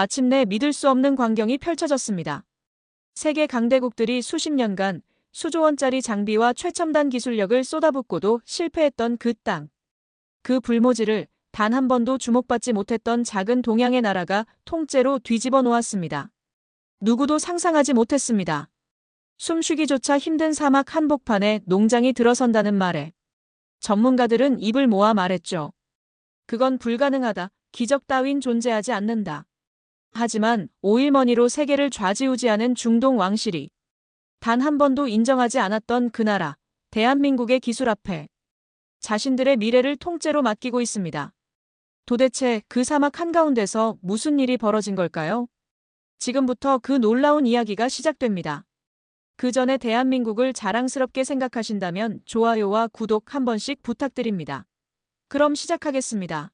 마침내 믿을 수 없는 광경이 펼쳐졌습니다. 세계 강대국들이 수십 년간 수조 원짜리 장비와 최첨단 기술력을 쏟아붓고도 실패했던 그 땅. 그 불모지를 단 한 번도 주목받지 못했던 작은 동양의 나라가 통째로 뒤집어 놓았습니다. 누구도 상상하지 못했습니다. 숨쉬기조차 힘든 사막 한복판에 농장이 들어선다는 말에 전문가들은 입을 모아 말했죠. 그건 불가능하다. 기적 따윈 존재하지 않는다. 하지만 오일머니로 세계를 좌지우지하는 중동 왕실이 단 한 번도 인정하지 않았던 그 나라, 대한민국의 기술 앞에 자신들의 미래를 통째로 맡기고 있습니다. 도대체 그 사막 한가운데서 무슨 일이 벌어진 걸까요? 지금부터 그 놀라운 이야기가 시작됩니다. 그 전에 대한민국을 자랑스럽게 생각하신다면 좋아요와 구독 한 번씩 부탁드립니다. 그럼 시작하겠습니다.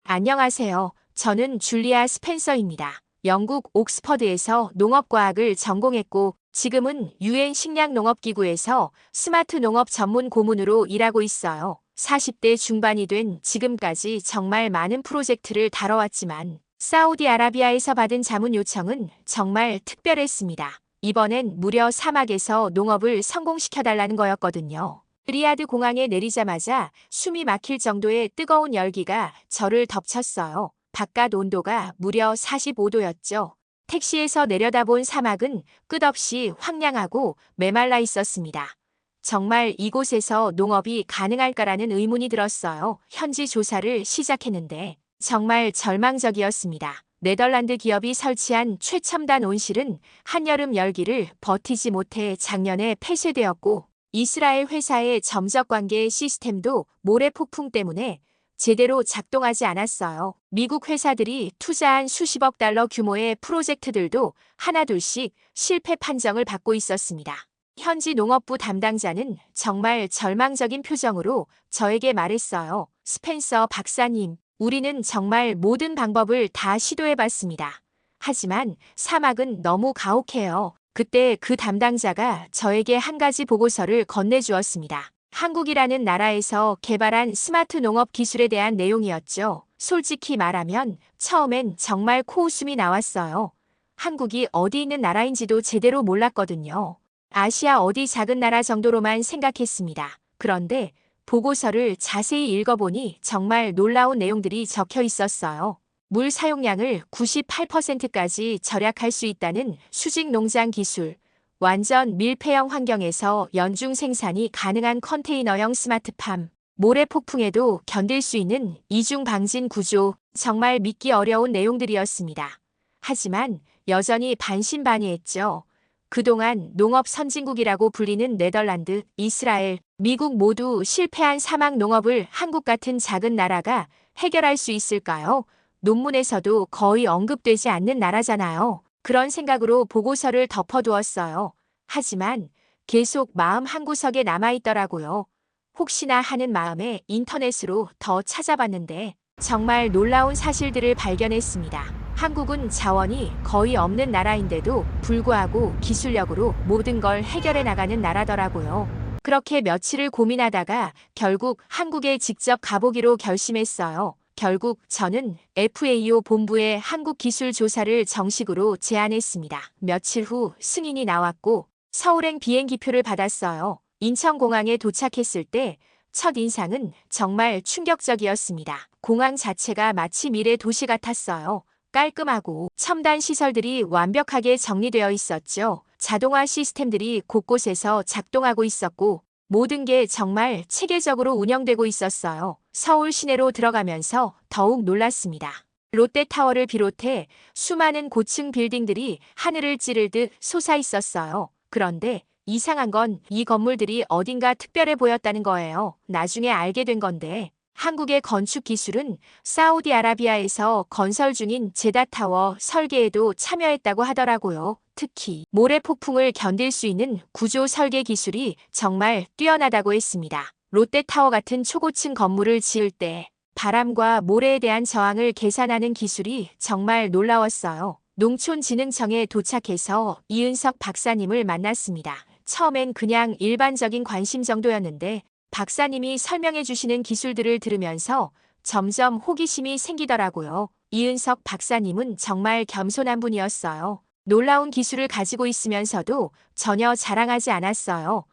안녕하세요. 저는 줄리아 스펜서입니다. 영국 옥스퍼드에서 농업과학을 전공했고 지금은 UN 식량농업기구에서 스마트 농업 전문 고문으로 일하고 있어요. 40대 중반이 된 지금까지 정말 많은 프로젝트를 다뤄왔지만 사우디아라비아에서 받은 자문 요청은 정말 특별했습니다. 이번엔 무려 사막에서 농업을 성공시켜달라는 거였거든요. 리야드 공항에 내리자마자 숨이 막힐 정도의 뜨거운 열기가 저를 덮쳤어요. 바깥 온도가 무려 45도였죠. 택시에서 내려다본 사막은 끝없이 황량하고 메말라 있었습니다. 정말 이곳에서 농업이 가능할까라는 의문이 들었어요. 현지 조사를 시작했는데 정말 절망적이었습니다. 네덜란드 기업이 설치한 최첨단 온실은 한여름 열기를 버티지 못해 작년에 폐쇄되었고 이스라엘 회사의 점적 관계 시스템도 모래 폭풍 때문에 제대로 작동하지 않았어요. 미국 회사들이 투자한 수십억 달러 규모의 프로젝트들도 하나둘씩 실패 판정을 받고 있었습니다. 현지 농업부 담당자는 정말 절망적인 표정으로 저에게 말했어요. 스펜서 박사님, 우리는 정말 모든 방법을 다 시도해봤습니다. 하지만 사막은 너무 가혹해요. 그때 그 담당자가 저에게 한 가지 보고서를 건네주었습니다. 한국이라는 나라에서 개발한 스마트 농업 기술에 대한 내용이었죠. 솔직히 말하면 처음엔 정말 코웃음이 나왔어요. 한국이 어디 있는 나라인지도 제대로 몰랐거든요. 아시아 어디 작은 나라 정도로만 생각했습니다. 그런데 보고서를 자세히 읽어보니 정말 놀라운 내용들이 적혀 있었어요. 물 사용량을 98%까지 절약할 수 있다는 수직 농장 기술, 완전 밀폐형 환경에서 연중 생산이 가능한 컨테이너형 스마트팜, 모래 폭풍에도 견딜 수 있는 이중 방진 구조, 정말 믿기 어려운 내용들이었습니다. 하지만 여전히 반신반의했죠. 그동안 농업 선진국이라고 불리는 네덜란드, 이스라엘, 미국 모두 실패한 사막 농업을 한국 같은 작은 나라가 해결할 수 있을까요? 논문에서도 거의 언급되지 않는 나라잖아요. 그런 생각으로 보고서를 덮어두었어요. 하지만 계속 마음 한구석에 남아있더라고요. 혹시나 하는 마음에 인터넷으로 더 찾아봤는데 정말 놀라운 사실들을 발견했습니다. 한국은 자원이 거의 없는 나라인데도 불구하고 기술력으로 모든 걸 해결해 나가는 나라더라고요. 그렇게 며칠을 고민하다가 결국 한국에 직접 가보기로 결심했어요. 결국 저는 FAO 본부에 한국 기술 조사를 정식으로 제안했습니다. 며칠 후 승인이 나왔고 서울행 비행기표를 받았어요. 인천공항에 도착했을 때 첫 인상은 정말 충격적이었습니다. 공항 자체가 마치 미래 도시 같았어요. 깔끔하고 첨단 시설들이 완벽하게 정리되어 있었죠. 자동화 시스템들이 곳곳에서 작동하고 있었고 모든 게 정말 체계적으로 운영되고 있었어요. 서울 시내로 들어가면서 더욱 놀랐습니다. 롯데타워를 비롯해 수많은 고층 빌딩들이 하늘을 찌르듯 솟아 있었어요. 그런데 이상한 건 이 건물들이 어딘가 특별해 보였다는 거예요. 나중에 알게 된 건데 한국의 건축 기술은 사우디아라비아에서 건설 중인 제다타워 설계에도 참여했다고 하더라고요. 특히 모래 폭풍을 견딜 수 있는 구조 설계 기술이 정말 뛰어나다고 했습니다. 롯데타워 같은 초고층 건물을 지을 때 바람과 모래에 대한 저항을 계산하는 기술이 정말 놀라웠어요. 농촌진흥청에 도착해서 이은석 박사님을 만났습니다. 처음엔 그냥 일반적인 관심 정도였는데 박사님이 설명해 주시는 기술들을 들으면서 점점 호기심이 생기더라고요. 이은석 박사님은 정말 겸손한 분이었어요. 놀라운 기술을 가지고 있으면서도 전혀 자랑하지 않았어요.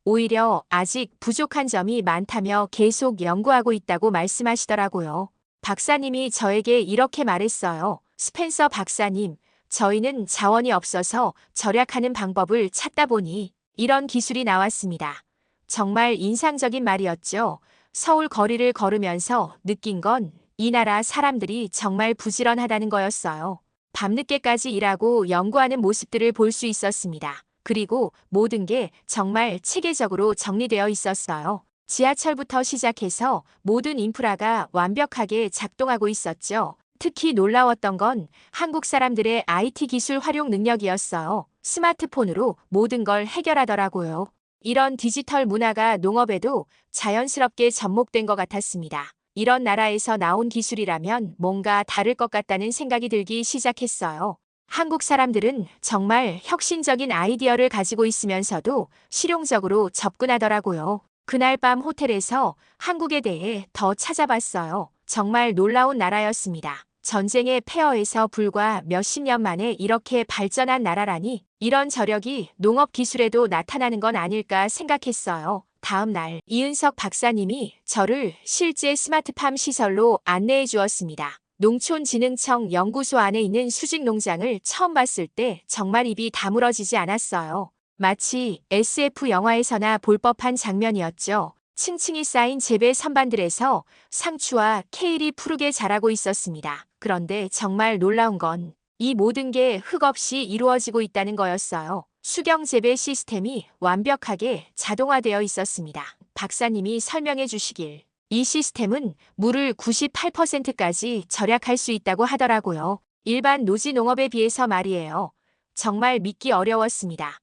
오히려 아직 부족한 점이 많다며 계속 연구하고 있다고 말씀하시더라고요. 박사님이 저에게 이렇게 말했어요. 스펜서 박사님, 저희는 자원이 없어서 절약하는 방법을 찾다 보니 이런 기술이 나왔습니다. 정말 인상적인 말이었죠. 서울 거리를 걸으면서 느낀 건 이 나라 사람들이 정말 부지런하다는 거였어요. 밤늦게까지 일하고 연구하는 모습들을 볼 수 있었습니다. 그리고 모든 게 정말 체계적으로 정리되어 있었어요. 지하철부터 시작해서 모든 인프라가 완벽하게 작동하고 있었죠. 특히 놀라웠던 건 한국 사람들의 IT 기술 활용 능력이었어요. 스마트폰으로 모든 걸 해결하더라고요. 이런 디지털 문화가 농업에도 자연스럽게 접목된 것 같았습니다. 이런 나라에서 나온 기술이라면 뭔가 다를 것 같다는 생각이 들기 시작했어요. 한국 사람들은 정말 혁신적인 아이디어를 가지고 있으면서도 실용적으로 접근하더라고요. 그날 밤 호텔에서 한국에 대해 더 찾아봤어요. 정말 놀라운 나라였습니다. 전쟁의 폐허에서 불과 몇십 년 만에 이렇게 발전한 나라라니 이런 저력이 농업 기술에도 나타나는 건 아닐까 생각했어요. 다음 날 이은석 박사님이 저를 실제 스마트팜 시설로 안내해 주었습니다. 농촌진흥청 연구소 안에 있는 수직 농장을 처음 봤을 때 정말 입이 다물어지지 않았어요. 마치 SF 영화에서나 볼 법한 장면이었죠. 층층이 쌓인 재배 선반들에서 상추와 케일이 푸르게 자라고 있었습니다. 그런데 정말 놀라운 건 이 모든 게 흙 없이 이루어지고 있다는 거였어요. 수경 재배 시스템이 완벽하게 자동화되어 있었습니다. 박사님이 설명해 주시길 이 시스템은 물을 98%까지 절약할 수 있다고 하더라고요. 일반 노지 농업에 비해서 말이에요. 정말 믿기 어려웠습니다.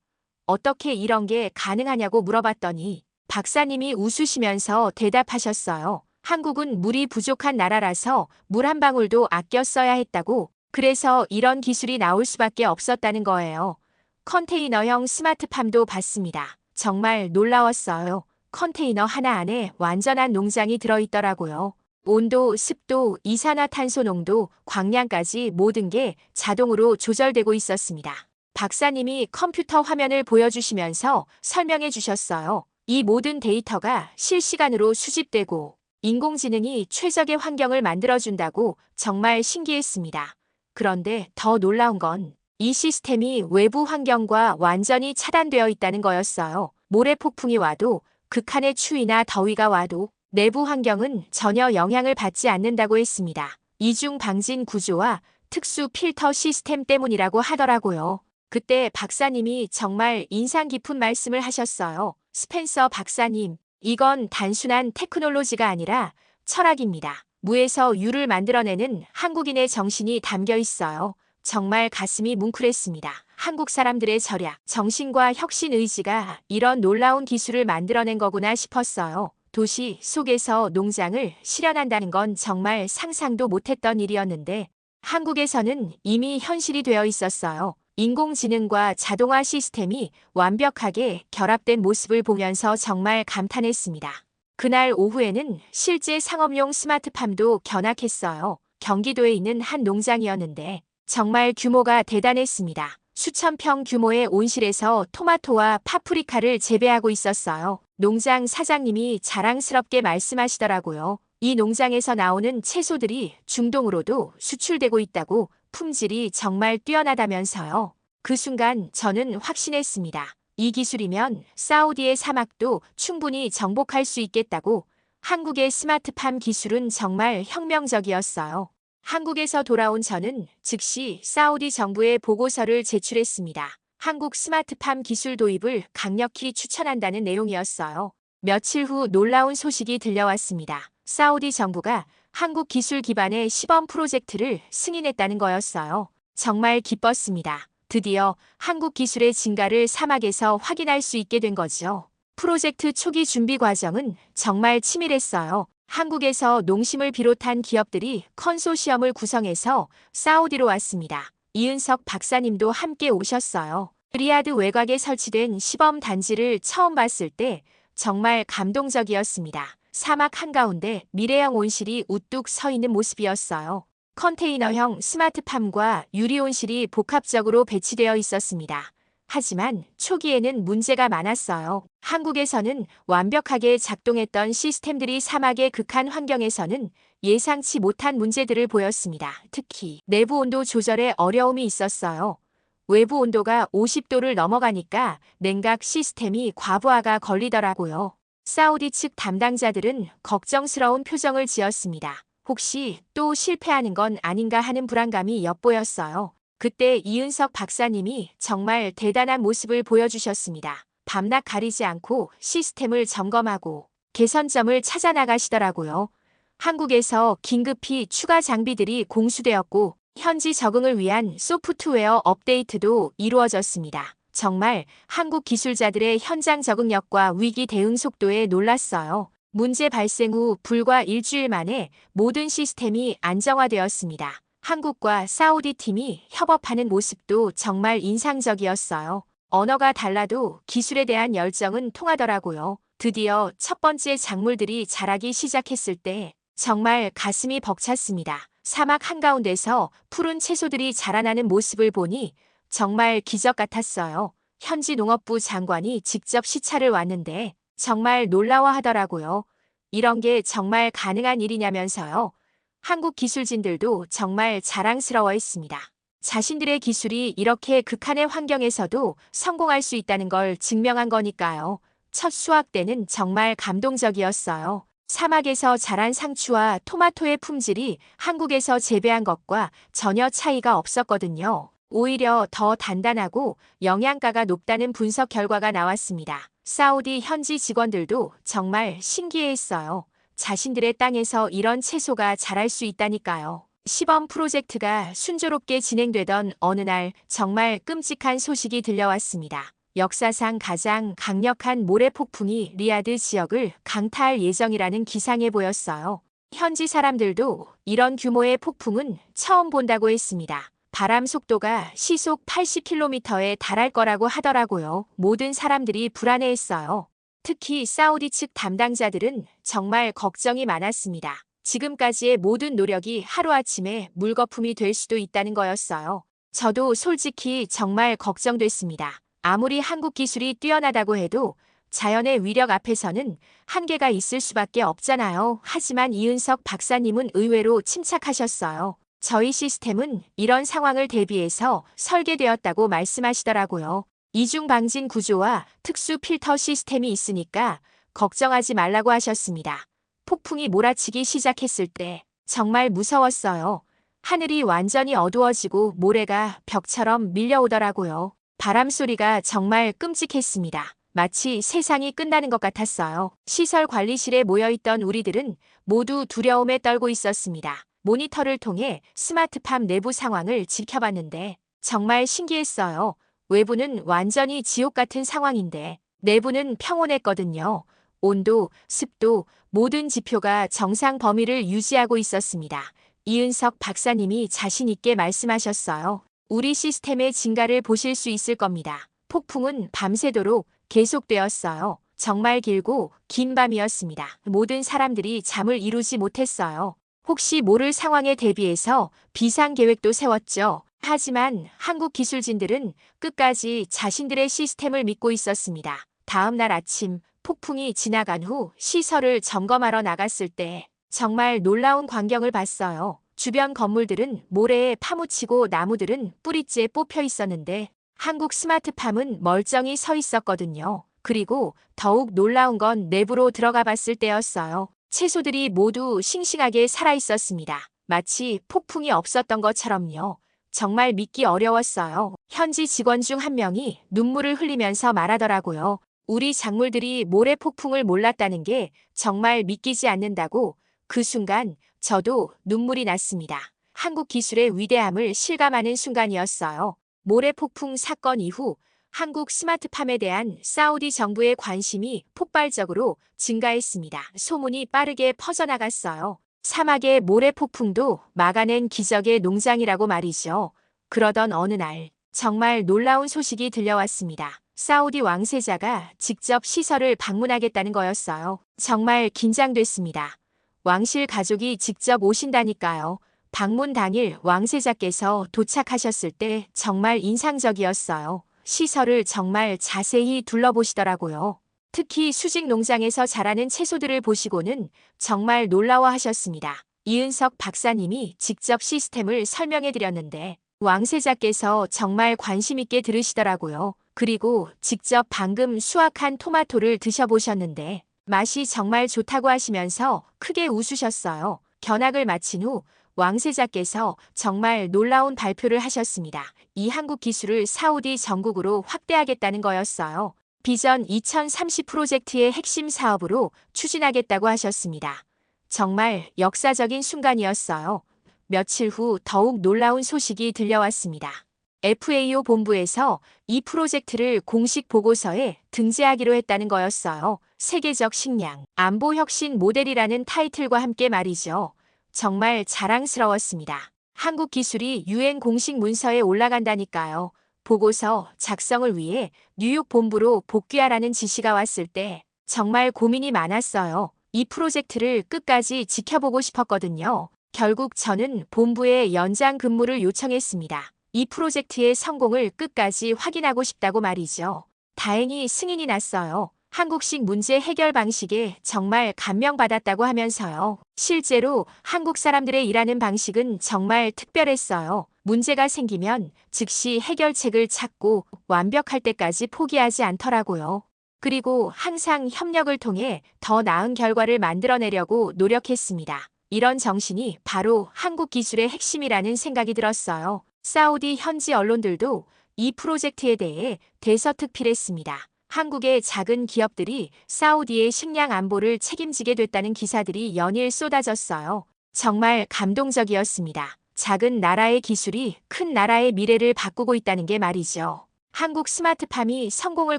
어떻게 이런 게 가능하냐고 물어봤더니 박사님이 웃으시면서 대답하셨어요. 한국은 물이 부족한 나라라서 물 한 방울도 아껴 써야 했다고, 그래서 이런 기술이 나올 수밖에 없었다는 거예요. 컨테이너형 스마트팜도 봤습니다. 정말 놀라웠어요. 컨테이너 하나 안에 완전한 농장이 들어있더라고요. 온도, 습도, 이산화탄소 농도, 광량까지 모든 게 자동으로 조절되고 있었습니다. 박사님이 컴퓨터 화면을 보여주시면서 설명해 주셨어요. 이 모든 데이터가 실시간으로 수집되고 인공지능이 최적의 환경을 만들어준다고 정말 신기했습니다. 그런데 더 놀라운 건 이 시스템이 외부 환경과 완전히 차단되어 있다는 거였어요. 모래폭풍이 와도 극한의 추위나 더위가 와도 내부 환경은 전혀 영향을 받지 않는다고 했습니다. 이중 방진 구조와 특수 필터 시스템 때문이라고 하더라고요. 그때 박사님이 정말 인상 깊은 말씀을 하셨어요. 스펜서 박사님, 이건 단순한 테크놀로지가 아니라 철학입니다. 무에서 유를 만들어내는 한국인의 정신이 담겨 있어요. 정말 가슴이 뭉클했습니다. 한국 사람들의 절약, 정신과 혁신 의지가 이런 놀라운 기술을 만들어낸 거구나 싶었어요. 도시 속에서 농장을 실현한다는 건 정말 상상도 못했던 일이었는데 한국에서는 이미 현실이 되어 있었어요. 인공지능과 자동화 시스템이 완벽하게 결합된 모습을 보면서 정말 감탄했습니다. 그날 오후에는 실제 상업용 스마트팜도 견학했어요. 경기도에 있는 한 농장이었는데 정말 규모가 대단했습니다. 수천 평 규모의 온실에서 토마토와 파프리카를 재배하고 있었어요. 농장 사장님이 자랑스럽게 말씀하시더라고요. 이 농장에서 나오는 채소들이 중동으로도 수출되고 있다고, 품질이 정말 뛰어나다면서요. 그 순간 저는 확신했습니다. 이 기술이면 사우디의 사막도 충분히 정복할 수 있겠다고. 한국의 스마트팜 기술은 정말 혁명적이었어요. 한국에서 돌아온 저는 즉시 사우디 정부에 보고서를 제출했습니다. 한국 스마트팜 기술 도입을 강력히 추천한다는 내용이었어요. 며칠 후 놀라운 소식이 들려왔습니다. 사우디 정부가 한국 기술 기반의 시범 프로젝트를 승인했다는 거였어요. 정말 기뻤습니다. 드디어 한국 기술의 진가를 사막에서 확인할 수 있게 된 거죠. 프로젝트 초기 준비 과정은 정말 치밀했어요. 한국에서 농심을 비롯한 기업들이 컨소시엄을 구성해서 사우디로 왔습니다. 이은석 박사님도 함께 오셨어요. 리야드 외곽에 설치된 시범 단지를 처음 봤을 때 정말 감동적이었습니다. 사막 한가운데 미래형 온실이 우뚝 서 있는 모습이었어요. 컨테이너형 스마트팜과 유리 온실이 복합적으로 배치되어 있었습니다. 하지만 초기에는 문제가 많았어요. 한국에서는 완벽하게 작동했던 시스템들이 사막의 극한 환경에서는 예상치 못한 문제들을 보였습니다. 특히 내부 온도 조절에 어려움이 있었어요. 외부 온도가 50도를 넘어가니까 냉각 시스템이 과부하가 걸리더라고요. 사우디 측 담당자들은 걱정스러운 표정을 지었습니다. 혹시 또 실패하는 건 아닌가 하는 불안감이 엿보였어요. 그때 이은석 박사님이 정말 대단한 모습을 보여주셨습니다. 밤낮 가리지 않고 시스템을 점검하고 개선점을 찾아 나가시더라고요. 한국에서 긴급히 추가 장비들이 공수되었고 현지 적응을 위한 소프트웨어 업데이트도 이루어졌습니다. 정말 한국 기술자들의 현장 적응력과 위기 대응 속도에 놀랐어요. 문제 발생 후 불과 일주일 만에 모든 시스템이 안정화되었습니다. 한국과 사우디 팀이 협업하는 모습도 정말 인상적이었어요. 언어가 달라도 기술에 대한 열정은 통하더라고요. 드디어 첫 번째 작물들이 자라기 시작했을 때 정말 가슴이 벅찼습니다. 사막 한가운데서 푸른 채소들이 자라나는 모습을 보니 정말 기적 같았어요. 현지 농업부 장관이 직접 시찰을 왔는데 정말 놀라워하더라고요. 이런 게 정말 가능한 일이냐면서요. 한국 기술진들도 정말 자랑스러워했습니다. 자신들의 기술이 이렇게 극한의 환경에서도 성공할 수 있다는 걸 증명한 거니까요. 첫 수확 때는 정말 감동적이었어요. 사막에서 자란 상추와 토마토의 품질이 한국에서 재배한 것과 전혀 차이가 없었거든요. 오히려 더 단단하고 영양가가 높다는 분석 결과가 나왔습니다. 사우디 현지 직원들도 정말 신기해했어요. 자신들의 땅에서 이런 채소가 자랄 수 있다니까요. 시범 프로젝트가 순조롭게 진행되던 어느 날 정말 끔찍한 소식이 들려왔습니다. 역사상 가장 강력한 모래 폭풍이 리야드 지역을 강타할 예정이라는 기상에 보였어요. 현지 사람들도 이런 규모의 폭풍은 처음 본다고 했습니다. 바람 속도가 시속 80km에 달할 거라고 하더라고요. 모든 사람들이 불안해했어요. 특히 사우디 측 담당자들은 정말 걱정이 많았습니다. 지금까지의 모든 노력이 하루아침에 물거품이 될 수도 있다는 거였어요. 저도 솔직히 정말 걱정됐습니다. 아무리 한국 기술이 뛰어나다고 해도 자연의 위력 앞에서는 한계가 있을 수밖에 없잖아요. 하지만 이은석 박사님은 의외로 침착하셨어요. 저희 시스템은 이런 상황을 대비해서 설계되었다고 말씀하시더라고요. 이중 방진 구조와 특수 필터 시스템이 있으니까 걱정하지 말라고 하셨습니다. 폭풍이 몰아치기 시작했을 때 정말 무서웠어요. 하늘이 완전히 어두워지고 모래가 벽처럼 밀려오더라고요. 바람 소리가 정말 끔찍했습니다. 마치 세상이 끝나는 것 같았어요. 시설 관리실에 모여있던 우리들은 모두 두려움에 떨고 있었습니다. 모니터를 통해 스마트팜 내부 상황을 지켜봤는데 정말 신기했어요. 외부는 완전히 지옥 같은 상황인데 내부는 평온했거든요. 온도, 습도, 모든 지표가 정상 범위를 유지하고 있었습니다. 이은석 박사님이 자신 있게 말씀하셨어요. 우리 시스템의 증가를 보실 수 있을 겁니다. 폭풍은 밤새도록 계속되었어요. 정말 길고 긴 밤이었습니다. 모든 사람들이 잠을 이루지 못했어요. 혹시 모를 상황에 대비해서 비상계획도 세웠죠. 하지만 한국 기술진들은 끝까지 자신들의 시스템을 믿고 있었습니다. 다음 날 아침 폭풍이 지나간 후 시설을 점검하러 나갔을 때 정말 놀라운 광경을 봤어요. 주변 건물들은 모래에 파묻히고 나무들은 뿌리째 뽑혀 있었는데 한국 스마트팜은 멀쩡히 서 있었거든요. 그리고 더욱 놀라운 건 내부로 들어가 봤을 때였어요. 채소들이 모두 싱싱하게 살아 있었습니다. 마치 폭풍이 없었던 것처럼요. 정말 믿기 어려웠어요. 현지 직원 중 한 명이 눈물을 흘리면서 말하더라고요. 우리 작물들이 모래 폭풍을 몰랐다는 게 정말 믿기지 않는다고. 그 순간 저도 눈물이 났습니다. 한국 기술의 위대함을 실감하는 순간이었어요. 모래 폭풍 사건 이후 한국 스마트팜에 대한 사우디 정부의 관심이 폭발적으로 증가했습니다. 소문이 빠르게 퍼져나갔어요. 사막의 모래 폭풍도 막아낸 기적의 농장이라고 말이죠. 그러던 어느 날 정말 놀라운 소식이 들려왔습니다. 사우디 왕세자가 직접 시설을 방문하겠다는 거였어요. 정말 긴장됐습니다. 왕실 가족이 직접 오신다니까요. 방문 당일 왕세자께서 도착하셨을 때 정말 인상적이었어요. 시설을 정말 자세히 둘러보시더라고요. 특히 수직 농장에서 자라는 채소들을 보시고는 정말 놀라워하셨습니다. 이은석 박사님이 직접 시스템을 설명해 드렸는데 왕세자께서 정말 관심 있게 들으시더라고요. 그리고 직접 방금 수확한 토마토를 드셔보셨는데 맛이 정말 좋다고 하시면서 크게 웃으셨어요. 견학을 마친 후 왕세자께서 정말 놀라운 발표를 하셨습니다. 이 한국 기술을 사우디 전국으로 확대하겠다는 거였어요. 비전 2030 프로젝트의 핵심 사업으로 추진하겠다고 하셨습니다. 정말 역사적인 순간이었어요. 며칠 후 더욱 놀라운 소식이 들려왔습니다. FAO 본부에서 이 프로젝트를 공식 보고서에 등재하기로 했다는 거였어요. 세계적 식량, 안보 혁신 모델이라는 타이틀과 함께 말이죠. 정말 자랑스러웠습니다. 한국 기술이 UN 공식 문서에 올라간다니까요. 보고서 작성을 위해 뉴욕 본부로 복귀하라는 지시가 왔을 때 정말 고민이 많았어요. 이 프로젝트를 끝까지 지켜보고 싶었거든요. 결국 저는 본부에 연장 근무를 요청했습니다. 이 프로젝트의 성공을 끝까지 확인하고 싶다고 말이죠. 다행히 승인이 났어요. 한국식 문제 해결 방식에 정말 감명받았다고 하면서요. 실제로 한국 사람들의 일하는 방식은 정말 특별했어요. 문제가 생기면 즉시 해결책을 찾고 완벽할 때까지 포기하지 않더라고요. 그리고 항상 협력을 통해 더 나은 결과를 만들어내려고 노력했습니다. 이런 정신이 바로 한국 기술의 핵심이라는 생각이 들었어요. 사우디 현지 언론들도 이 프로젝트에 대해 대서특필했습니다. 한국의 작은 기업들이 사우디의 식량 안보를 책임지게 됐다는 기사들이 연일 쏟아졌어요. 정말 감동적이었습니다. 작은 나라의 기술이 큰 나라의 미래를 바꾸고 있다는 게 말이죠. 한국 스마트팜이 성공을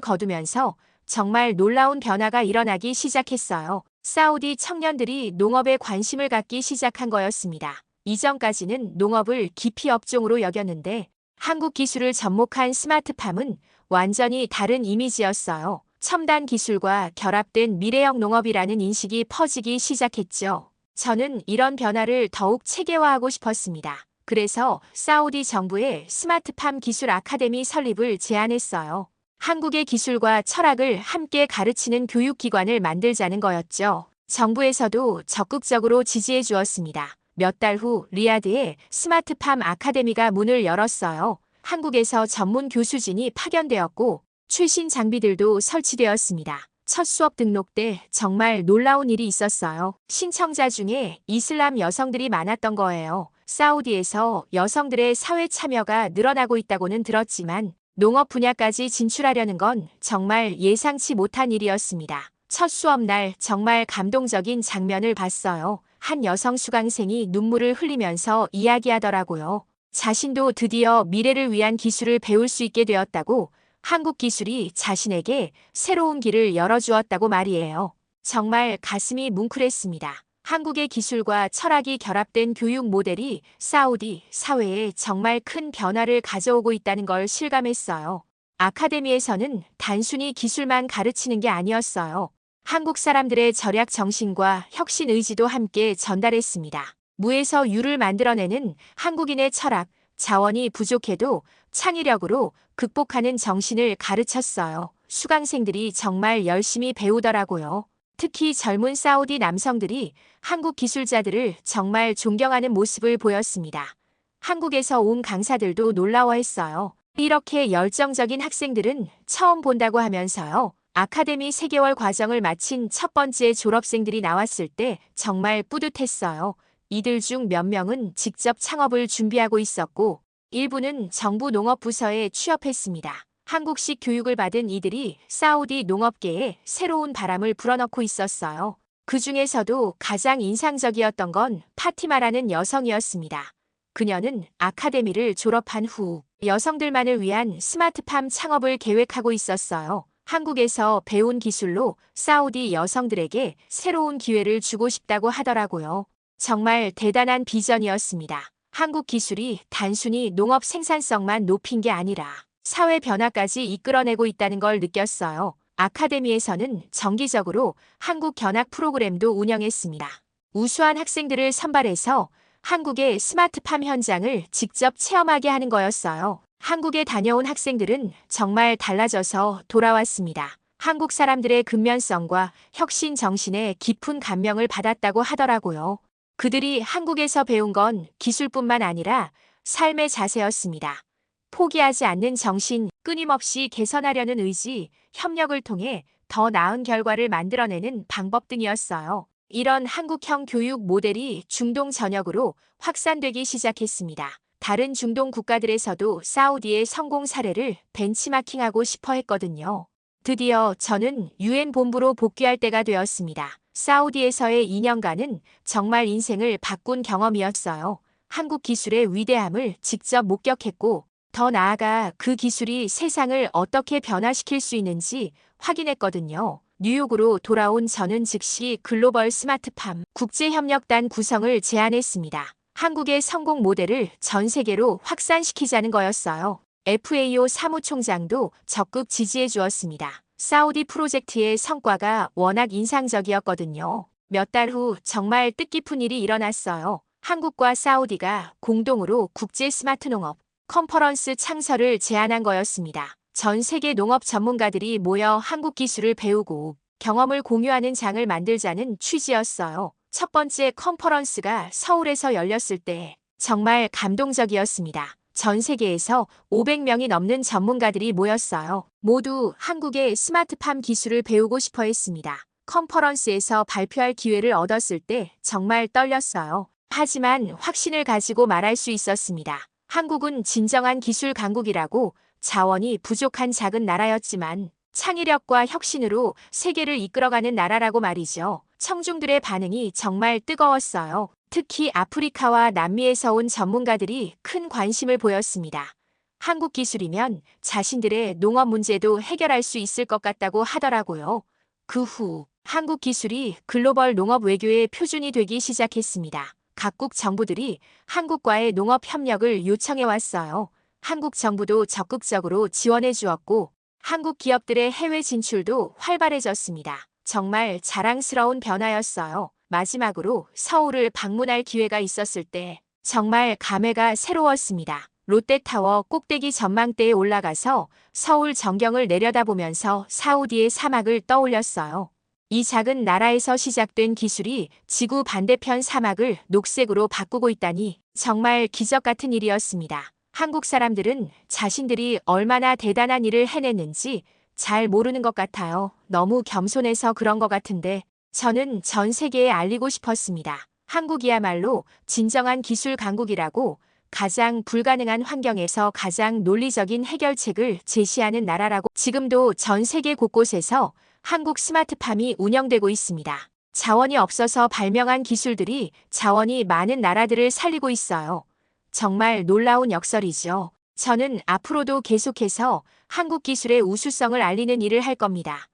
거두면서 정말 놀라운 변화가 일어나기 시작했어요. 사우디 청년들이 농업에 관심을 갖기 시작한 거였습니다. 이전까지는 농업을 기피 업종으로 여겼는데 한국 기술을 접목한 스마트팜은 완전히 다른 이미지였어요. 첨단 기술과 결합된 미래형 농업이라는 인식이 퍼지기 시작했죠. 저는 이런 변화를 더욱 체계화하고 싶었습니다. 그래서 사우디 정부의 스마트팜 기술 아카데미 설립을 제안했어요. 한국의 기술과 철학을 함께 가르치는 교육기관을 만들자는 거였죠. 정부에서도 적극적으로 지지해 주었습니다. 몇 달 후 리야드에 스마트팜 아카데미가 문을 열었어요. 한국에서 전문 교수진이 파견되었고 최신 장비들도 설치되었습니다. 첫 수업 등록 때 정말 놀라운 일이 있었어요. 신청자 중에 이슬람 여성들이 많았던 거예요. 사우디에서 여성들의 사회 참여가 늘어나고 있다고는 들었지만 농업 분야까지 진출하려는 건 정말 예상치 못한 일이었습니다. 첫 수업 날 정말 감동적인 장면을 봤어요. 한 여성 수강생이 눈물을 흘리면서 이야기하더라고요. 자신도 드디어 미래를 위한 기술을 배울 수 있게 되었다고, 한국 기술이 자신에게 새로운 길을 열어주었다고 말이에요. 정말 가슴이 뭉클했습니다. 한국의 기술과 철학이 결합된 교육 모델이 사우디 사회에 정말 큰 변화를 가져오고 있다는 걸 실감했어요. 아카데미에서는 단순히 기술만 가르치는 게 아니었어요. 한국 사람들의 절약 정신과 혁신 의지도 함께 전달했습니다. 무에서 유를 만들어내는 한국인의 철학, 자원이 부족해도 창의력으로 극복하는 정신을 가르쳤어요. 수강생들이 정말 열심히 배우더라고요. 특히 젊은 사우디 남성들이 한국 기술자들을 정말 존경하는 모습을 보였습니다. 한국에서 온 강사들도 놀라워했어요. 이렇게 열정적인 학생들은 처음 본다고 하면서요. 아카데미 3개월 과정을 마친 첫 번째 졸업생들이 나왔을 때 정말 뿌듯했어요. 이들 중 몇 명은 직접 창업을 준비하고 있었고 일부는 정부 농업부서에 취업했습니다. 한국식 교육을 받은 이들이 사우디 농업계에 새로운 바람을 불어넣고 있었어요. 그 중에서도 가장 인상적이었던 건 파티마라는 여성이었습니다. 그녀는 아카데미를 졸업한 후 여성들만을 위한 스마트팜 창업을 계획하고 있었어요. 한국에서 배운 기술로 사우디 여성들에게 새로운 기회를 주고 싶다고 하더라고요. 정말 대단한 비전이었습니다. 한국 기술이 단순히 농업 생산성만 높인 게 아니라 사회 변화까지 이끌어내고 있다는 걸 느꼈어요. 아카데미에서는 정기적으로 한국 견학 프로그램도 운영했습니다. 우수한 학생들을 선발해서 한국의 스마트팜 현장을 직접 체험하게 하는 거였어요. 한국에 다녀온 학생들은 정말 달라져서 돌아왔습니다. 한국 사람들의 근면성과 혁신 정신에 깊은 감명을 받았다고 하더라고요. 그들이 한국에서 배운 건 기술뿐만 아니라 삶의 자세였습니다. 포기하지 않는 정신, 끊임없이 개선하려는 의지, 협력을 통해 더 나은 결과를 만들어내는 방법 등이었어요. 이런 한국형 교육 모델이 중동 전역으로 확산되기 시작했습니다. 다른 중동 국가들에서도 사우디의 성공 사례를 벤치마킹하고 싶어 했거든요. 드디어 저는 유엔 본부로 복귀할 때가 되었습니다. 사우디에서의 2년간은 정말 인생을 바꾼 경험이었어요. 한국 기술의 위대함을 직접 목격했고, 더 나아가 그 기술이 세상을 어떻게 변화시킬 수 있는지 확인했거든요. 뉴욕으로 돌아온 저는 즉시 글로벌 스마트팜 국제협력단 구성을 제안했습니다. 한국의 성공 모델을 전 세계로 확산시키자는 거였어요. FAO 사무총장도 적극 지지해 주었습니다. 사우디 프로젝트의 성과가 워낙 인상적이었거든요. 몇 달 후 정말 뜻깊은 일이 일어났어요. 한국과 사우디가 공동으로 국제 스마트 농업 컨퍼런스 창설을 제안한 거였습니다. 전 세계 농업 전문가들이 모여 한국 기술을 배우고 경험을 공유하는 장을 만들자는 취지였어요. 첫 번째 컨퍼런스가 서울에서 열렸을 때 정말 감동적이었습니다. 전 세계에서 500명이 넘는 전문가들이 모였어요. 모두 한국의 스마트팜 기술을 배우고 싶어 했습니다. 컨퍼런스에서 발표할 기회를 얻었을 때 정말 떨렸어요. 하지만 확신을 가지고 말할 수 있었습니다. 한국은 진정한 기술 강국이라고 자원이 부족한 작은 나라였지만 창의력과 혁신으로 세계를 이끌어가는 나라라고 말이죠. 청중들의 반응이 정말 뜨거웠어요. 특히 아프리카와 남미에서 온 전문가들이 큰 관심을 보였습니다. 한국 기술이면 자신들의 농업 문제도 해결할 수 있을 것 같다고 하더라고요. 그 후 한국 기술이 글로벌 농업 외교의 표준이 되기 시작했습니다. 각국 정부들이 한국과의 농업 협력을 요청해 왔어요. 한국 정부도 적극적으로 지원해 주었고 한국 기업들의 해외 진출도 활발해졌습니다. 정말 자랑스러운 변화였어요. 마지막으로 서울을 방문할 기회가 있었을 때 정말 감회가 새로웠습니다. 롯데타워 꼭대기 전망대에 올라가서 서울 전경을 내려다보면서 사우디의 사막을 떠올렸어요. 이 작은 나라에서 시작된 기술이 지구 반대편 사막을 녹색으로 바꾸고 있다니 정말 기적 같은 일이었습니다. 한국 사람들은 자신들이 얼마나 대단한 일을 해냈는지 잘 모르는 것 같아요. 너무 겸손해서 그런 것 같은데 저는 전 세계에 알리고 싶었습니다. 한국이야말로 진정한 기술 강국이라고, 가장 불가능한 환경에서 가장 논리적인 해결책을 제시하는 나라라고. 지금도 전 세계 곳곳에서 한국 스마트팜이 운영되고 있습니다. 자원이 없어서 발명한 기술들이 자원이 많은 나라들을 살리고 있어요. 정말 놀라운 역설이죠. 저는 앞으로도 계속해서 한국 기술의 우수성을 알리는 일을 할 겁니다.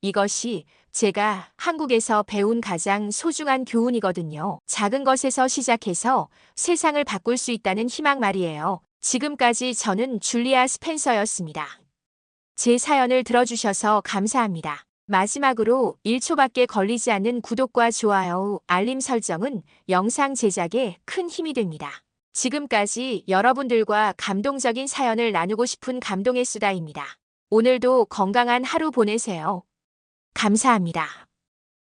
이것이 제가 한국에서 배운 가장 소중한 교훈이거든요. 작은 것에서 시작해서 세상을 바꿀 수 있다는 희망 말이에요. 지금까지 저는 줄리아 스펜서였습니다. 제 사연을 들어주셔서 감사합니다. 마지막으로 1초밖에 걸리지 않는 구독과 좋아요, 알림 설정은 영상 제작에 큰 힘이 됩니다. 지금까지 여러분들과 감동적인 사연을 나누고 싶은 감동의 수다입니다. 오늘도 건강한 하루 보내세요. 감사합니다.